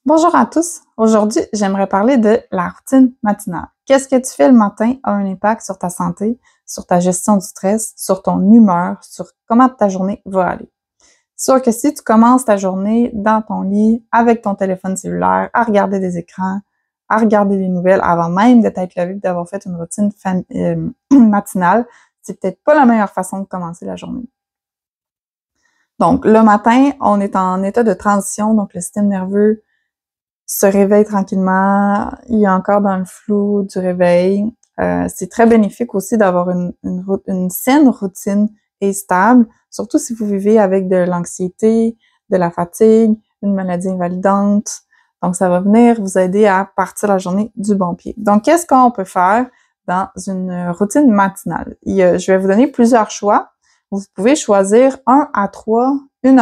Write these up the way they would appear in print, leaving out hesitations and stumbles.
Bonjour à tous. Aujourd'hui, j'aimerais parler de la routine matinale. Qu'est-ce que tu fais le matin a un impact sur ta santé, sur ta gestion du stress, sur ton humeur, sur comment ta journée va aller. C'est sûr que si tu commences ta journée dans ton lit, avec ton téléphone cellulaire, à regarder des écrans, à regarder les nouvelles avant même de t'être levé et d'avoir fait une routine matinale, c'est peut-être pas la meilleure façon de commencer la journée. Donc, le matin, on est en état de transition, donc le système nerveux se réveille tranquillement, il est encore dans le flou du réveil. C'est très bénéfique aussi d'avoir une saine routine et stable, surtout si vous vivez avec de l'anxiété, de la fatigue, une maladie invalidante. Donc, ça va venir vous aider à partir la journée du bon pied. Donc, qu'est-ce qu'on peut faire dans une routine matinale? Je vais vous donner plusieurs choix. Vous pouvez choisir une à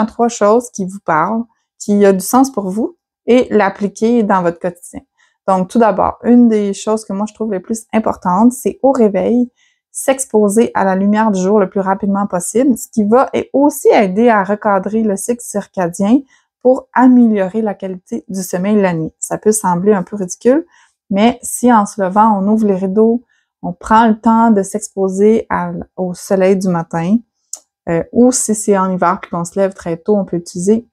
trois choses qui vous parlent, qui a du sens pour vous, et l'appliquer dans votre quotidien. Donc, tout d'abord, une des choses que moi je trouve les plus importantes, c'est au réveil, s'exposer à la lumière du jour le plus rapidement possible, ce qui va aussi aider à recadrer le cycle circadien pour améliorer la qualité du sommeil la nuit. Ça peut sembler un peu ridicule, mais si en se levant, on ouvre les rideaux, on prend le temps de s'exposer au soleil du matin, ou si c'est en hiver puis qu'on se lève très tôt, on peut utiliser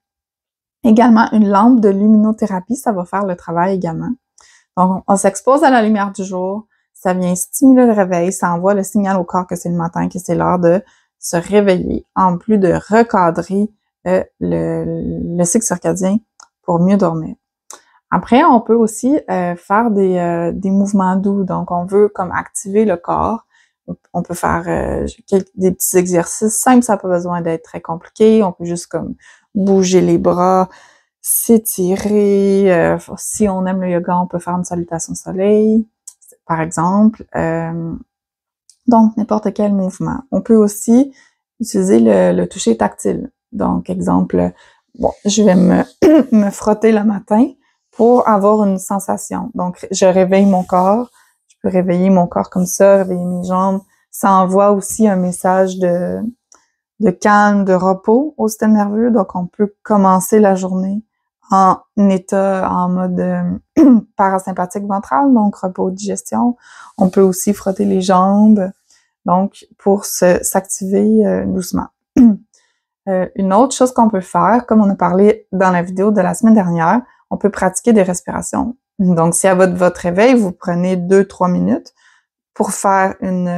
également une lampe de luminothérapie, ça va faire le travail également. Donc, on s'expose à la lumière du jour, ça vient stimuler le réveil, ça envoie le signal au corps que c'est le matin, que c'est l'heure de se réveiller, en plus de recadrer le cycle circadien pour mieux dormir. Après, on peut aussi faire des mouvements doux, donc on veut comme activer le corps. On peut faire des petits exercices simples, ça n'a pas besoin d'être très compliqué, on peut juste comme bouger les bras, s'étirer. Si on aime le yoga, on peut faire une salutation soleil, par exemple. Donc, n'importe quel mouvement. On peut aussi utiliser le toucher tactile. Donc, exemple, je vais me frotter le matin pour avoir une sensation. Donc, je réveille mon corps. Je peux réveiller mon corps comme ça, réveiller mes jambes. Ça envoie aussi un message de calme, de repos au système nerveux. Donc, on peut commencer la journée en mode parasympathique ventral, donc repos digestion. On peut aussi frotter les jambes, donc pour s'activer doucement. Une autre chose qu'on peut faire, comme on a parlé dans la vidéo de la semaine dernière, on peut pratiquer des respirations. Donc, si à votre réveil, vous prenez 2-3 minutes pour faire une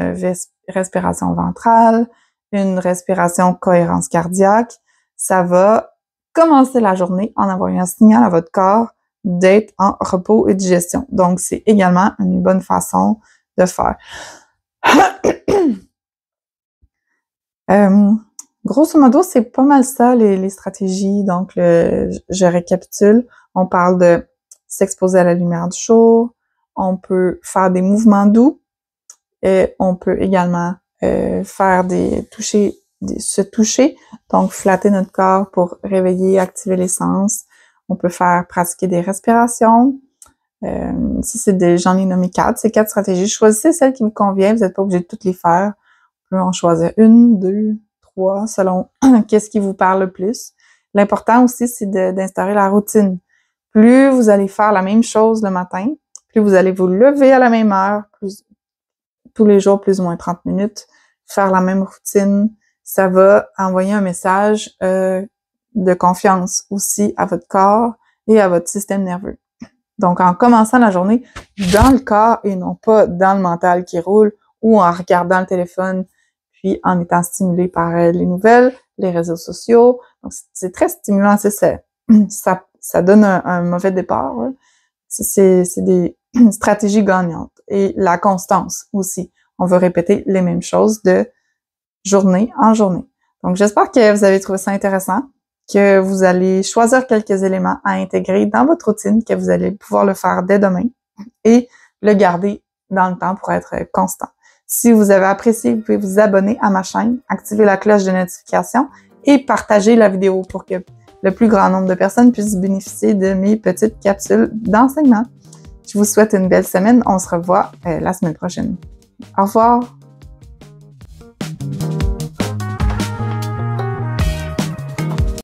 respiration ventrale, une respiration cohérence cardiaque, ça va commencer la journée en envoyant un signal à votre corps d'être en repos et digestion. Donc, c'est également une bonne façon de faire. Grosso modo, c'est pas mal ça, les stratégies. Donc, je récapitule. On parle de s'exposer à la lumière du jour. On peut faire des mouvements doux. Et on peut également faire se toucher, donc flatter notre corps pour réveiller, activer les sens. On peut pratiquer des respirations. J'en ai nommé 4, c'est 4 stratégies. Choisissez celle qui vous convient, vous n'êtes pas obligé de toutes les faire. On peut en choisir 1, 2, 3, selon qu'est-ce qui vous parle le plus. L'important aussi, c'est d'instaurer la routine. Plus vous allez faire la même chose le matin, plus vous allez vous lever à la même heure, tous les jours, plus ou moins 30 minutes, faire la même routine, ça va envoyer un message de confiance aussi à votre corps et à votre système nerveux. Donc, en commençant la journée dans le corps et non pas dans le mental qui roule ou en regardant le téléphone, puis en étant stimulé par les nouvelles, les réseaux sociaux. Donc, c'est très stimulant, ça donne un mauvais départ. Hein. C'est des stratégies gagnantes. Et la constance aussi. On veut répéter les mêmes choses de journée en journée. Donc, j'espère que vous avez trouvé ça intéressant, que vous allez choisir quelques éléments à intégrer dans votre routine, que vous allez pouvoir le faire dès demain et le garder dans le temps pour être constant. Si vous avez apprécié, vous pouvez vous abonner à ma chaîne, activer la cloche de notification et partager la vidéo pour que le plus grand nombre de personnes puissent bénéficier de mes petites capsules d'enseignement. Je vous souhaite une belle semaine. On se revoit la semaine prochaine. Au revoir!